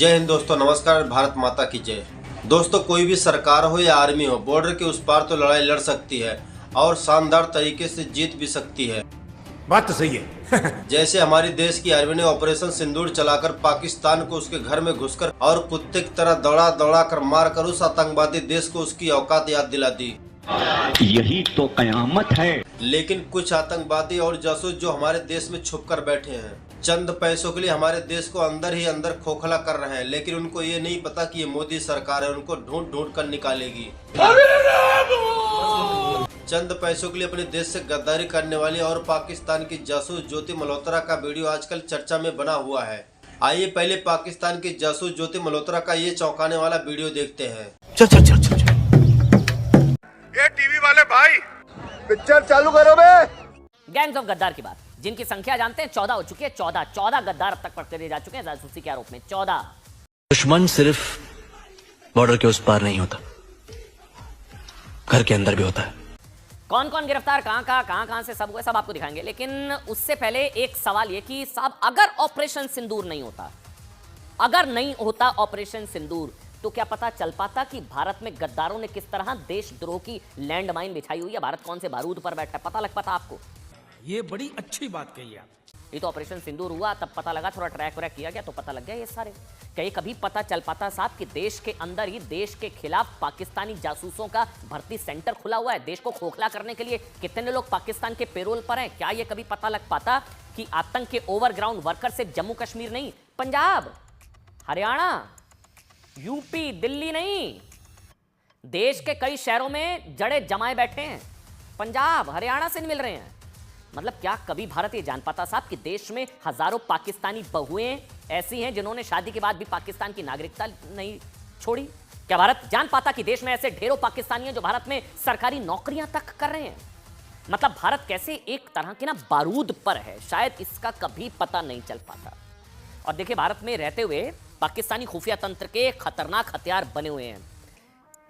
जय हिंद दोस्तों, नमस्कार। भारत माता की जय। दोस्तों, कोई भी सरकार हो या आर्मी हो, बॉर्डर के उस पार तो लड़ाई लड़ सकती है और शानदार तरीके से जीत भी सकती है। बात तो सही है। जैसे हमारी देश की आर्मी ने ऑपरेशन सिंदूर चलाकर पाकिस्तान को उसके घर में घुसकर और कुत्ते की तरह दौड़ा दौड़ा कर मारकर उस आतंकवादी देश को उसकी औकात याद दिला दी। यही तो कयामत है। लेकिन कुछ आतंकवादी और जासूस जो हमारे देश में छुप कर बैठे हैं, चंद पैसों के लिए हमारे देश को अंदर ही अंदर खोखला कर रहे हैं। लेकिन उनको ये नहीं पता कि ये मोदी सरकार है, उनको ढूंढ ढूंढ कर निकालेगी। चंद पैसों के लिए अपने देश से गद्दारी करने वाली और पाकिस्तान की जासूस ज्योति मल्होत्रा का वीडियो आजकल चर्चा में बना हुआ है। आइए पहले पाकिस्तान की जासूस ज्योति मल्होत्रा का ये चौंकाने वाला वीडियो देखते हैं। चल। ये टीवी वाले भाई पिक्चर चालू करो बे। गैंग्स ऑफ गद्दार की बात, जिनकी संख्या जानते हैं 14 हो चुकी है। 14 गद्दार अब तक पकड़े जा चुके हैं जासूसी के आरोप में। 14। दुश्मन सिर्फ बॉर्डर के उस पार नहीं होता, घर के अंदर भी होता है। कौन कौन गिरफ्तार, कहां से, सब हुए, सब आपको दिखाएंगे। लेकिन उससे पहले एक सवाल ये कि साहब, अगर ऑपरेशन सिंदूर नहीं होता, अगर नहीं होता ऑपरेशन सिंदूर, तो क्या पता चल पाता कि भारत में गद्दारों ने किस तरह देशद्रोह की लैंडमाइन बिछाई हुई है, भारत कौन से बारूद पर बैठा है, पता लग पाता आपको। ये बड़ी अच्छी बात कही आप। ये तो ऑपरेशन सिंदूर हुआ तब पता लगा, थोड़ा ट्रैक व्रैक किया गया तो पता लग गया ये सारे। कहीं कभी पता चल पाता साहब कि देश के अंदर ही देश के खिलाफ पाकिस्तानी जासूसों का भर्ती सेंटर खुला हुआ है, देश को खोखला करने के लिए कितने लोग पाकिस्तान के पेरोल पर हैं। क्या ये कभी पता लग पाता कि आतंक के ओवरग्राउंड वर्कर सिर्फ जम्मू कश्मीर नहीं, पंजाब, हरियाणा, यूपी, दिल्ली नहीं, देश के कई शहरों में जड़े जमाए बैठे हैं, पंजाब हरियाणा से मिल रहे हैं। मतलब क्या कभी भारत ये जान पाता साहब कि देश में हजारों पाकिस्तानी बहुएं ऐसी हैं जिन्होंने शादी के बाद भी पाकिस्तान की नागरिकता नहीं छोड़ी। क्या भारत जान पाता कि देश में ऐसे ढेरों पाकिस्तानी हैं जो भारत में सरकारी नौकरियां तक कर रहे हैं। मतलब भारत कैसे एक तरह के ना बारूद पर है, शायद इसका कभी पता नहीं चल पाता। और देखिए, भारत में रहते हुए पाकिस्तानी खुफिया तंत्र के खतरनाक हथियार बने हुए हैं,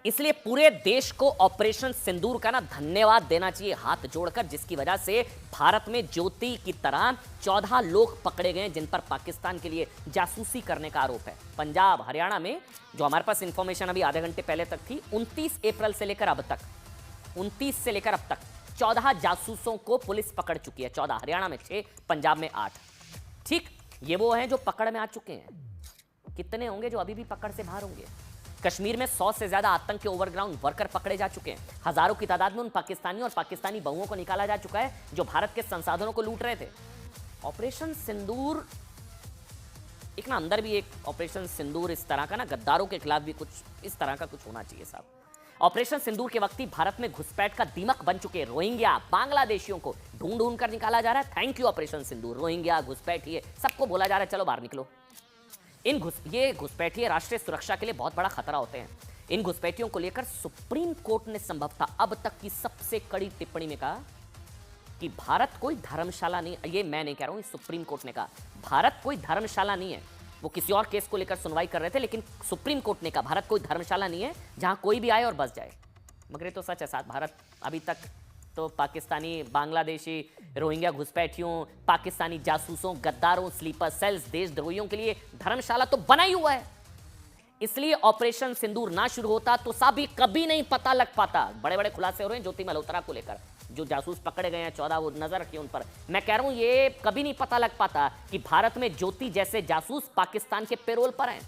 इसलिए पूरे देश को ऑपरेशन सिंदूर का ना धन्यवाद देना चाहिए हाथ जोड़कर, जिसकी वजह से भारत में ज्योति की तरह 14 लोग पकड़े गए जिन पर पाकिस्तान के लिए जासूसी करने का आरोप है। पंजाब, हरियाणा में, जो हमारे पास इंफॉर्मेशन अभी आधे घंटे पहले तक थी, 29 अप्रैल से लेकर अब तक, 29 से लेकर अब तक 14 जासूसों को पुलिस पकड़ चुकी है। 14, हरियाणा में 6, पंजाब में 8। ठीक, ये वो हैं जो पकड़ में आ चुके हैं। कितने होंगे जो अभी भी पकड़ से बाहर होंगे। कश्मीर में 100 से ज्यादा आतंक के ओवरग्राउंड वर्कर पकड़े जा चुके हैं। हजारों की तादाद में उन पाकिस्तानी और पाकिस्तानी बहुओं को निकाला जा चुका है जो भारत के संसाधनों को लूट रहे थे। ऑपरेशन सिंदूर एक ना, अंदर भी एक ऑपरेशन सिंदूर इस तरह का ना, गद्दारों के खिलाफ भी कुछ इस तरह का कुछ होना चाहिए साहब। ऑपरेशन सिंदूर के वक्त ही भारत में घुसपैठ का दीमक बन चुके रोहिंग्या बांग्लादेशियों को ढूंढ ढूंढ कर निकाला जा रहा है। Thank you operation Sindoor. Rohingya घुसपैठिए सबको बोला जा रहा है, चलो बाहर निकलो। ये घुसपैठिए राष्ट्रीय सुरक्षा के लिए बहुत बड़ा खतरा होते हैं। इन घुसपैठियों को लेकर सुप्रीम कोर्ट ने संभवतः अब तक की सबसे कड़ी टिप्पणी में कहा कि भारत कोई धर्मशाला नहीं। ये मैं नहीं कह रहा हूं, सुप्रीम कोर्ट ने कहा भारत कोई धर्मशाला नहीं है। वो किसी और केस को लेकर सुनवाई कर रहे थे, लेकिन सुप्रीम कोर्ट ने कहा भारत कोई धर्मशाला नहीं है जहां कोई भी आए और बस जाए। मगर ये तो सच है साथ, भारत अभी तक तो पाकिस्तानी, बांग्लादेशी, रोहिंग्या घुसपैठियों, पाकिस्तानी जासूसों, गद्दारों, स्लीपर सेल्स, देशद्रोहियों के लिए धर्मशाला तो बना ही हुआ है। इसलिए ऑपरेशन सिंदूर ना शुरू होता तो साहब ये कभी नहीं पता लग पाता। बड़े बड़े खुलासे हो रहे हैं ज्योति मल्होत्रा को लेकर, जो जासूस पकड़े गए हैं 14, वो नजर रखिए उन पर। मैं कह रहा हूं ये कभी नहीं पता लग पाता कि भारत में ज्योति जैसे जासूस पाकिस्तान के पेरोल पर हैं,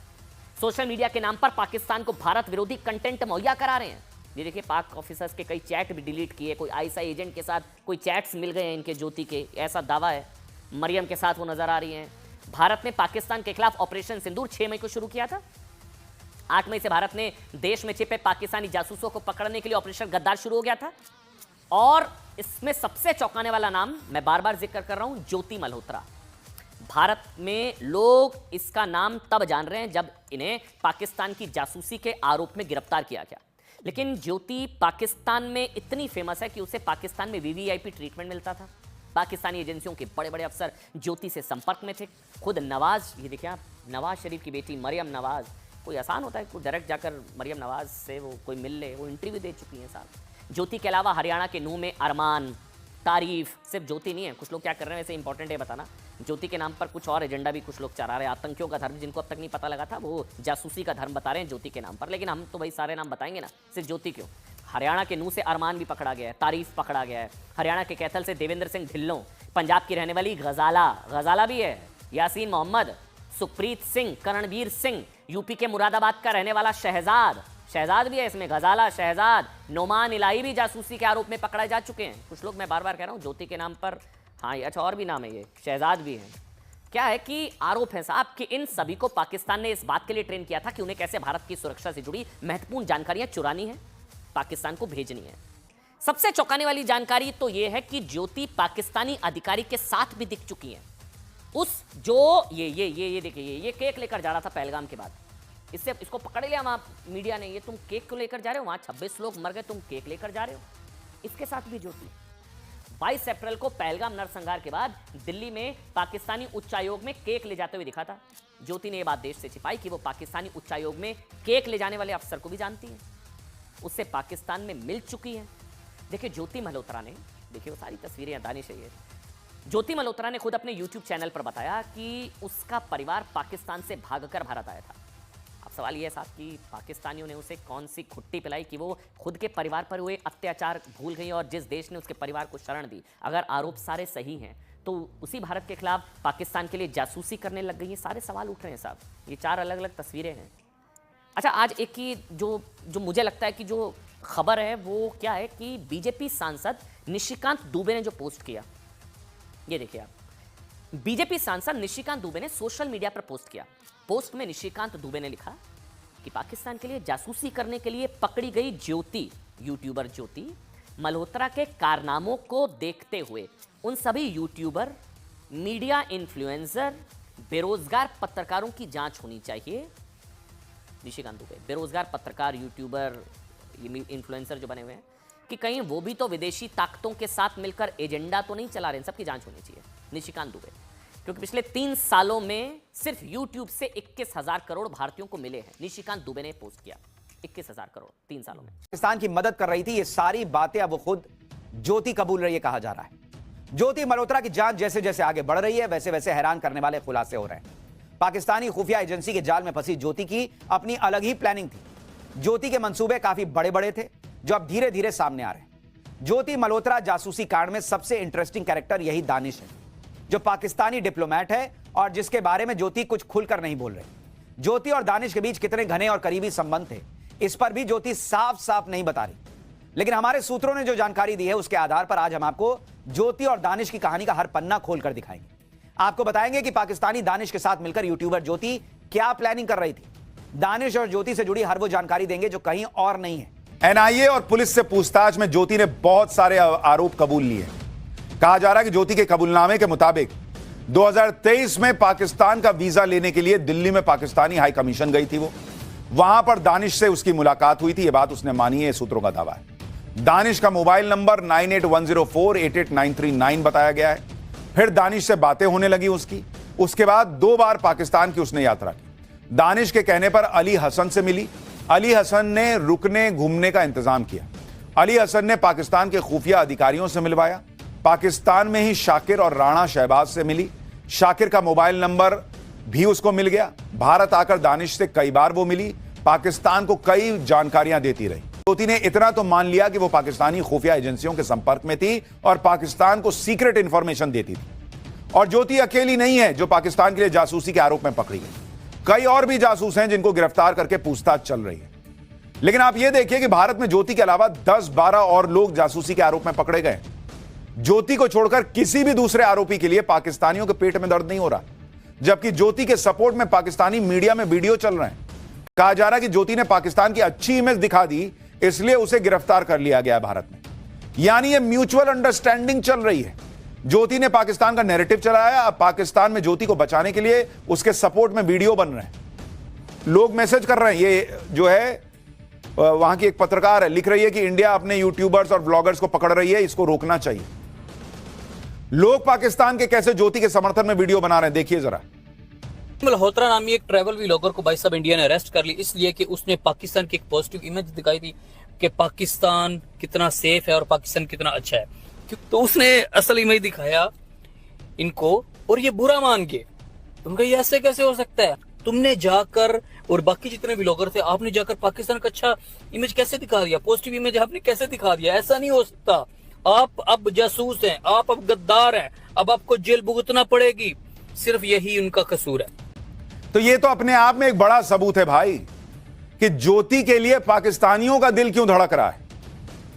सोशल मीडिया के नाम पर पाकिस्तान को भारत विरोधी कंटेंट मुहैया करा रहे हैं। ये देखिए, पाक ऑफिसर्स के कई चैट भी डिलीट किए, कोई आईएसआई एजेंट के साथ कोई चैट्स मिल गए हैं इनके ज्योति के, ऐसा दावा है। मरियम के साथ वो नजर आ रही हैं। भारत ने पाकिस्तान के खिलाफ ऑपरेशन सिंदूर 6 मई को शुरू किया था। 8 मई से भारत ने देश में छिपे पाकिस्तानी जासूसों को पकड़ने के लिए ऑपरेशन गद्दार शुरू हो गया था। और इसमें सबसे चौंकाने वाला नाम मैं बार बार जिक्र कर रहा हूं, ज्योति मल्होत्रा। भारत में लोग इसका नाम तब जान रहे हैं जब इन्हें पाकिस्तान की जासूसी के आरोप में गिरफ्तार किया गया। लेकिन ज्योति पाकिस्तान में इतनी फेमस है कि उसे पाकिस्तान में वीवीआईपी ट्रीटमेंट मिलता था। पाकिस्तानी एजेंसियों के बड़े बड़े अफसर ज्योति से संपर्क में थे। खुद नवाज, ये देखिए आप, नवाज शरीफ की बेटी मरियम नवाज, कोई आसान होता है कोई डायरेक्ट जाकर मरियम नवाज से वो कोई मिल ले, वो इंटरव्यू दे चुकी हैं साहब। ज्योति के अलावा हरियाणा के नूह में अरमान, तारीफ, सिर्फ ज्योति नहीं है, कुछ लोग क्या कर रहे हैं वैसे इंपॉर्टेंट है बताना, ज्योति के नाम पर कुछ और एजेंडा भी कुछ लोग चला रहे हैं। आतंकियों का धर्म जिनको अब तक नहीं पता लगा था, वो जासूसी का धर्म बता रहे हैं ज्योति के नाम पर। लेकिन हम तो भाई सारे नाम बताएंगे ना, सिर्फ ज्योति क्यों। हरियाणा के नूह से अरमान भी पकड़ा गया है, तारीफ पकड़ा गया है। हरियाणा के कैथल से देवेंद्र सिंह ढिल्लों, पंजाब की रहने वाली गजाला भी है, यासीन मोहम्मद, सुखप्रीत सिंह, करणवीर सिंह, यूपी के मुरादाबाद का रहने वाला शहजाद भी है इसमें, गजाला, शहजाद, नोमान इलाही भी जासूसी के आरोप में पकड़ाए जा चुके हैं। कुछ लोग, मैं बार बार कह रहा हूं ज्योति के नाम पर, हाँ अच्छा और भी नाम है, ये शहजाद भी है। क्या है कि आरोप है साहब कि इन सभी को पाकिस्तान ने इस बात के लिए ट्रेन किया था कि उन्हें कैसे भारत की सुरक्षा से जुड़ी महत्वपूर्ण जानकारियां चुरानी है, पाकिस्तान को भेजनी है। सबसे चौंकाने वाली जानकारी तो यह है कि ज्योति पाकिस्तानी अधिकारी के साथ भी दिख चुकी है। उस जो ये देखिए, ये केक लेकर जा रहा था पहलगाम के बाद, इसको पकड़ लिया वहां मीडिया ने, ये तुम केक क्यों लेकर जा रहे हो, वहां 26 लोग मर गए, तुम केक लेकर जा रहे हो। इसके साथ भी ज्योति 22 अप्रैल को पहलगाम नरसंहार के बाद दिल्ली में पाकिस्तानी उच्चायोग में केक ले जाते हुए दिखा था। ज्योति ने यह बात देश से छिपाई कि वो पाकिस्तानी उच्चायोग में केक ले जाने वाले अफसर को भी जानती है, उससे पाकिस्तान में मिल चुकी है। देखिए ज्योति मल्होत्रा ने, देखिए वो सारी तस्वीरें दानिश है, ज्योति मल्होत्रा ने खुद अपने YouTube चैनल पर बताया कि उसका परिवार पाकिस्तान से भागकर भारत आया था। अब सवाल यह है साहब कि पाकिस्तानियों ने उसे कौन सी खुट्टी पिलाई कि वो खुद के परिवार पर हुए अत्याचार भूल गई और जिस देश ने उसके परिवार को शरण दी। अगर आरोप सारे सही हैं तो उसी भारत के खिलाफ पाकिस्तान के लिए जासूसी करने लग गई। ये सारे सवाल उठ रहे हैं साहब, ये 4 अलग अलग तस्वीरें हैं। अच्छा, आज एक की जो मुझे लगता है कि जो खबर है वो क्या है कि बीजेपी सांसद निशिकांत दुबे ने जो पोस्ट किया, ये देखिए आप, बीजेपी सांसद निशिकांत दुबे ने सोशल मीडिया पर पोस्ट किया। पोस्ट में निशिकांत दुबे ने लिखा कि पाकिस्तान के लिए जासूसी करने के लिए पकड़ी गई ज्योति, यूट्यूबर ज्योति मल्होत्रा के कारनामों को देखते हुए उन सभी यूट्यूबर, मीडिया इन्फ्लुएंसर, बेरोजगार पत्रकारों की जांच होनी चाहिए। निशिकांत दुबे, बेरोजगार पत्रकार, यूट्यूबर, इन्फ्लुएंसर जो बने हुए हैं, कि कहीं वो भी तो विदेशी ताकतों के साथ मिलकर एजेंडा तो नहीं चला रहे हैं, सबकी जांच होनी चाहिए। निशिकांत दुबे, क्योंकि पिछले 3 सालों में सिर्फ यूट्यूब से 21,000 करोड़ भारतीयों को मिले हैं। निशिकांत दुबे ने पोस्ट किया 21,000 करोड़ 3 सालों में। पाकिस्तान की मदद कर रही थी, ये सारी बातें अब वो खुद ज्योति कबूल रही है, कहा जा रहा है। ज्योति मल्होत्रा की जांच जैसे जैसे आगे बढ़ रही है वैसे वैसे हैरान करने वाले खुलासे हो रहे हैं। पाकिस्तानी खुफिया एजेंसी के जाल में फंसी ज्योति की अपनी अलग ही प्लानिंग थी। ज्योति के मंसूबे काफी बड़े बड़े थे जो अब धीरे धीरे सामने आ रहे हैं। ज्योति मल्होत्रा जासूसी कांड में सबसे इंटरेस्टिंग कैरेक्टर यही दानिश है, जो पाकिस्तानी डिप्लोमेट है और जिसके बारे में ज्योति कुछ खुलकर नहीं बोल रहे। ज्योति और दानिश के बीच कितने घने और करीबी संबंध थे, इस पर भी ज्योति साफ साफ नहीं बता रही। लेकिन हमारे सूत्रों ने जो जानकारी दी है उसके आधार पर आज हम आपको ज्योति और दानिश की कहानी का हर पन्ना खोलकर दिखाएंगे। आपको बताएंगे कि पाकिस्तानी दानिश के साथ मिलकर यूट्यूबर ज्योति क्या प्लानिंग कर रही थी। दानिश और ज्योति से जुड़ी हर वो जानकारी देंगे जो कहीं और नहीं है। एनआईए और पुलिस से पूछताछ में ज्योति ने बहुत सारे आरोप कबूल लिए। कहा जा रहा है कि ज्योति के कबूलनामे के मुताबिक 2023 में पाकिस्तान का वीजा लेने के लिए दिल्ली में पाकिस्तानी हाई कमीशन गई थी। वो वहां पर दानिश से उसकी मुलाकात हुई थी, यह बात उसने मानी है, सूत्रों का दावा है। दानिश का मोबाइल नंबर 9810488939 बताया गया है। फिर दानिश से बातें होने लगी उसकी। उसके बाद 2 बार पाकिस्तान की उसने यात्रा की। दानिश के कहने पर अली हसन से मिली। अली हसन ने रुकने घूमने का इंतजाम किया। अली हसन ने पाकिस्तान के खुफिया अधिकारियों से मिलवाया। पाकिस्तान में ही शाकिर और राणा शहबाज से मिली। शाकिर का मोबाइल नंबर भी उसको मिल गया। भारत आकर दानिश से कई बार वो मिली, पाकिस्तान को कई जानकारियां देती रही। ज्योति ने इतना तो मान लिया कि वो पाकिस्तानी खुफिया एजेंसियों के संपर्क में थी और पाकिस्तान को सीक्रेट इंफॉर्मेशन देती थी। और ज्योति अकेली नहीं है जो पाकिस्तान के लिए जासूसी के आरोप में पकड़ी गई। कई और भी जासूस हैं जिनको गिरफ्तार करके पूछताछ चल रही है। लेकिन आप यह देखिए कि भारत में ज्योति के अलावा 10-12 और लोग जासूसी के आरोप में पकड़े गए। ज्योति को छोड़कर किसी भी दूसरे आरोपी के लिए पाकिस्तानियों के पेट में दर्द नहीं हो रहा, जबकि ज्योति के सपोर्ट में पाकिस्तानी मीडिया में वीडियो चल रहे हैं। कहा जा रहा है कि ज्योति ने पाकिस्तान की अच्छी इमेज दिखा दी, इसलिए उसे गिरफ्तार कर लिया गया भारत में। यानी यह म्यूचुअल अंडरस्टैंडिंग चल रही है। ज्योति ने पाकिस्तान का नैरेटिव चलाया, अब पाकिस्तान में ज्योति को बचाने के लिए उसके सपोर्ट में वीडियो बन रहे हैं। लोग मैसेज कर रहे हैं। ये जो है वहां की एक पत्रकार है, लिख रही है कि इंडिया अपने यूट्यूबर्स और ब्लॉगर्स को पकड़ रही है, इसको रोकना चाहिए। लोग पाकिस्तान के कैसे ज्योति के समर्थन में वीडियो बना रहे हैं, देखिए जरा। मल्होत्रा नामी एक ट्रैवल व्लॉगर को भाई साहब इंडिया ने अरेस्ट कर ली, इसलिए कि उसने पाकिस्तान की एक पॉजिटिव इमेज दिखाई थी कि पाकिस्तान कितना सेफ है और पाकिस्तान कितना अच्छा है। तो उसने असल इमेज दिखाया इनको और ये बुरा मान के। तुमका ये ऐसे कैसे हो सकता है? तुमने जाकर और बाकी जितने भी ब्लॉगर थे, आपने जाकर पाकिस्तान का अच्छा इमेज कैसे दिखा दिया, पॉजिटिव इमेज आपने कैसे दिखा दिया? ऐसा नहीं हो सकता। आप अब जासूस हैं, आप अब गद्दार हैं, अब आपको जेल भुगतना पड़ेगी। सिर्फ यही उनका कसूर है। तो ये तो अपने आप में एक बड़ा सबूत है भाई कि ज्योति के लिए पाकिस्तानियों का दिल क्यों धड़क रहा है,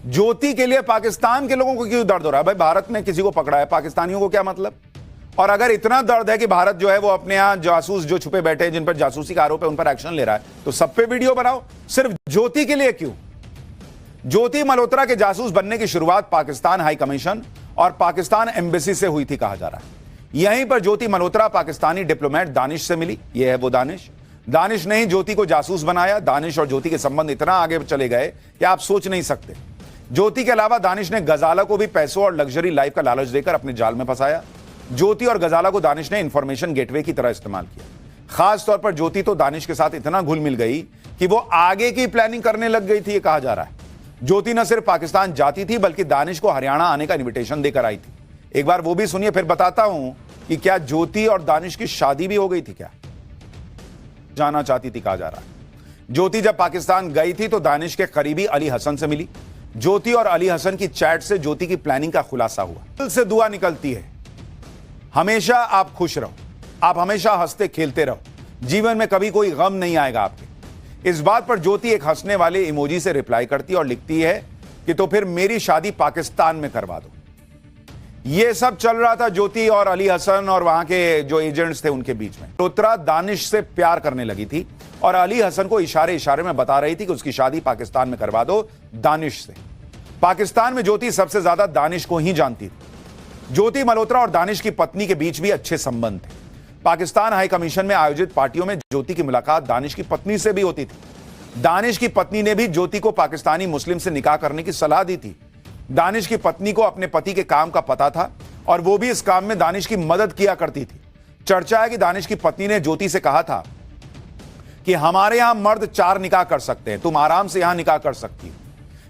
ज्योति के लिए पाकिस्तान के लोगों को क्यों दर्द हो रहा है। भाई भारत ने किसी को पकड़ा है, पाकिस्तानियों को क्या मतलब? और अगर इतना दर्द है कि भारत जो है वो अपने यहां जासूस जो छुपे बैठे हैं, जिन पर जासूसी का आरोप है, उन पर एक्शन ले रहा है, तो सब पे वीडियो बनाओ। सिर्फ ज्योति के लिए क्यों? ज्योति मल्होत्रा के जासूस बनने की शुरुआत पाकिस्तान हाई कमीशन और पाकिस्तान एम्बेसी से हुई थी कहा जा रहा है। यहीं पर ज्योति मल्होत्रा पाकिस्तानी डिप्लोमेट दानिश से मिली। यह है वो दानिश ने ही ज्योति को जासूस बनाया। दानिश और ज्योति के संबंध इतना आगे चले गए कि आप सोच नहीं सकते। ज्योति के अलावा दानिश ने गजाला को भी पैसों और लग्जरी लाइफ का लालच देकर अपने जाल में फंसाया। ज्योति और गजाला को दानिश ने इंफॉर्मेशन गेटवे की तरह इस्तेमाल किया। खास तौर पर ज्योति तो दानिश के साथ इतना घुल मिल गई कि वो आगे की प्लानिंग करने लग गई थी, ये कहा जा रहा है। ज्योति न सिर्फ पाकिस्तान जाती थी बल्कि दानिश को हरियाणा आने का इन्विटेशन देकर आई थी। एक बार वो भी सुनिए, फिर बताता हूं कि क्या ज्योति और दानिश की शादी भी हो गई थी, क्या जाना चाहती थी कहा जा रहा है। ज्योति जब पाकिस्तान गई थी तो दानिश के करीबी अली हसन से मिली। ज्योति और अली हसन की चैट से ज्योति की प्लानिंग का खुलासा हुआ। दिल से दुआ निकलती है, हमेशा आप खुश रहो, आप हमेशा हंसते खेलते रहो, जीवन में कभी कोई गम नहीं आएगा आपके। इस बात पर ज्योति एक हंसने वाले इमोजी से रिप्लाई करती है और लिखती है कि तो फिर मेरी शादी पाकिस्तान में करवा दो। यह सब चल रहा था ज्योति और अली हसन और वहां के जो एजेंट्स थे उनके बीच में। मल्होत्रा दानिश से प्यार करने लगी थी और अली हसन को इशारे इशारे में बता रही थी कि उसकी शादी पाकिस्तान में करवा दो दानिश से। पाकिस्तान में ज्योति सबसे ज्यादा दानिश को ही जानती थी। ज्योति मल्होत्रा और दानिश की पत्नी के बीच भी अच्छे संबंध थे। पाकिस्तान हाई कमीशन में आयोजित पार्टियों में ज्योति की मुलाकात दानिश की पत्नी से भी होती थी। दानिश की पत्नी ने भी ज्योति को पाकिस्तानी मुस्लिम से निकाह करने की सलाह दी थी। दानिश की पत्नी को अपने पति के काम का पता था और वो भी इस काम में दानिश की मदद किया करती थी। चर्चा है कि दानिश की पत्नी ने ज्योति से कहा था कि हमारे यहां मर्द 4 निकाह कर सकते हैं, तुम आराम से यहां निकाह कर सकती हो।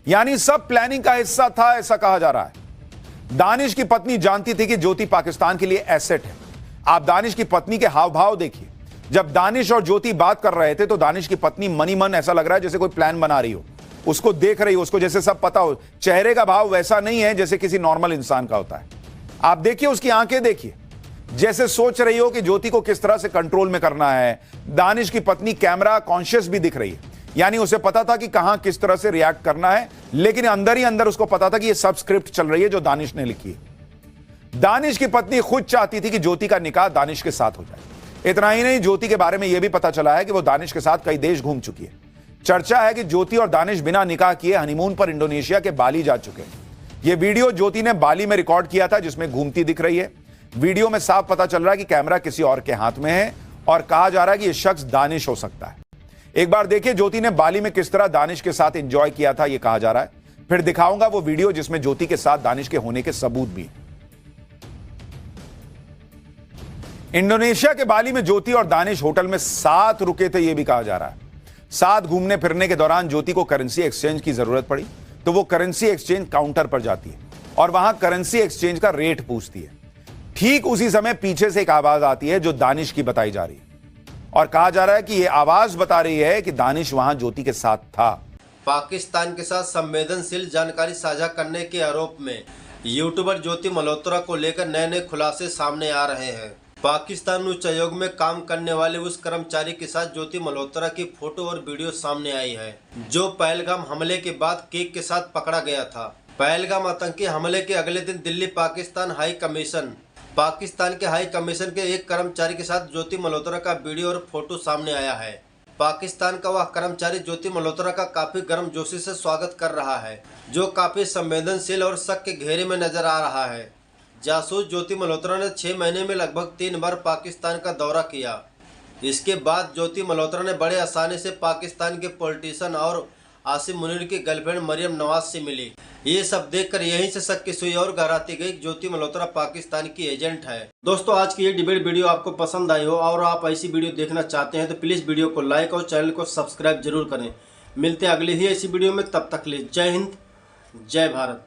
यानी सब प्लानिंग का हिस्सा था, ऐसा कहा जा रहा है। दानिश की पत्नी जानती थी कि ज्योति पाकिस्तान के लिए एसेट है। आप दानिश की पत्नी के हाव भाव देखिए। जब दानिश और ज्योति बात कर रहे थे तो दानिश की पत्नी मनी मन ऐसा लग रहा है जैसे कोई प्लान बना रही हो, उसको देख रही हो, उसको जैसे सब पता हो। चेहरे का भाव वैसा नहीं है जैसे किसी नॉर्मल इंसान का होता है। आप देखिए उसकी आंखें देखिए, जैसे सोच रही हो कि ज्योति को किस तरह से कंट्रोल में करना है। दानिश की पत्नी कैमरा कॉन्शियस भी दिख रही है, यानी उसे पता था कि कहां किस तरह से रिएक्ट करना है, लेकिन अंदर ही अंदर उसको पता था कि यह सब स्क्रिप्ट चल रही है जो दानिश ने लिखी है। दानिश की पत्नी खुद चाहती थी कि ज्योति का निकाह दानिश के साथ हो जाए। इतना ही नहीं, ज्योति के बारे में यह भी पता चला है कि वो दानिश के साथ कई देश घूम चुकी है। चर्चा है कि ज्योति और दानिश बिना निकाह किए हनीमून पर इंडोनेशिया के बाली जा चुके हैं। यह वीडियो ज्योति ने बाली में रिकॉर्ड किया था, जिसमें घूमती दिख रही है। वीडियो में साफ पता चल रहा है कि कैमरा किसी और के हाथ में है और कहा जा रहा है कि यह शख्स दानिश हो सकता है। एक बार देखिए ज्योति ने बाली में किस तरह दानिश के साथ एंजॉय किया था, यह कहा जा रहा है। फिर दिखाऊंगा वो वीडियो जिसमें ज्योति के साथ दानिश के होने के सबूत भी हैं। इंडोनेशिया के बाली में ज्योति और दानिश होटल में साथ रुके थे, यह भी कहा जा रहा है। साथ घूमने फिरने के दौरान ज्योति को करेंसी एक्सचेंज की जरूरत पड़ी तो वो करेंसी एक्सचेंज काउंटर पर जाती है और वहां करेंसी एक्सचेंज का रेट पूछती है। ठीक उसी समय पीछे से एक आवाज आती है जो दानिश की बताई जा रही है और कहा जा रहा है कि यह आवाज बता रही है कि दानिश वहां ज्योति के साथ था। पाकिस्तान के साथ संवेदनशील जानकारी साझा करने के आरोप में यूट्यूबर ज्योति मल्होत्रा को लेकर नए नए खुलासे सामने आ रहे हैं। पाकिस्तान उच्चायोग में काम करने वाले उस कर्मचारी के साथ ज्योति मल्होत्रा की फोटो और वीडियो सामने आई है, जो पहलगाम हमले के बाद केक के साथ पकड़ा गया था। पहलगाम आतंकी हमले के अगले दिन दिल्ली पाकिस्तान के हाई कमीशन के एक कर्मचारी के साथ ज्योति मल्होत्रा का वीडियो और फोटो सामने आया है। पाकिस्तान का वह कर्मचारी ज्योति मल्होत्रा का काफी गर्मजोशी से स्वागत कर रहा है, जो काफी संवेदनशील और शक के घेरे में नजर आ रहा है। जासूस ज्योति मल्होत्रा ने 6 महीने में लगभग 3 बार पाकिस्तान का दौरा किया। इसके बाद ज्योति मल्होत्रा ने बड़े आसानी से पाकिस्तान के पॉलिटिशियन और आसिम मुनीर की गर्लफ्रेंड मरियम नवाज से मिली। ये सब देखकर यहीं से शक की सुई और गहराती गई। ज्योति मल्होत्रा पाकिस्तान की एजेंट है। दोस्तों, आज की ये डिबेट वीडियो आपको पसंद आई हो और आप ऐसी वीडियो देखना चाहते हैं तो प्लीज़ वीडियो को लाइक और चैनल को सब्सक्राइब जरूर करें। मिलते हैं अगली ही ऐसी वीडियो में, तब तक के लिए जय हिंद, जय भारत।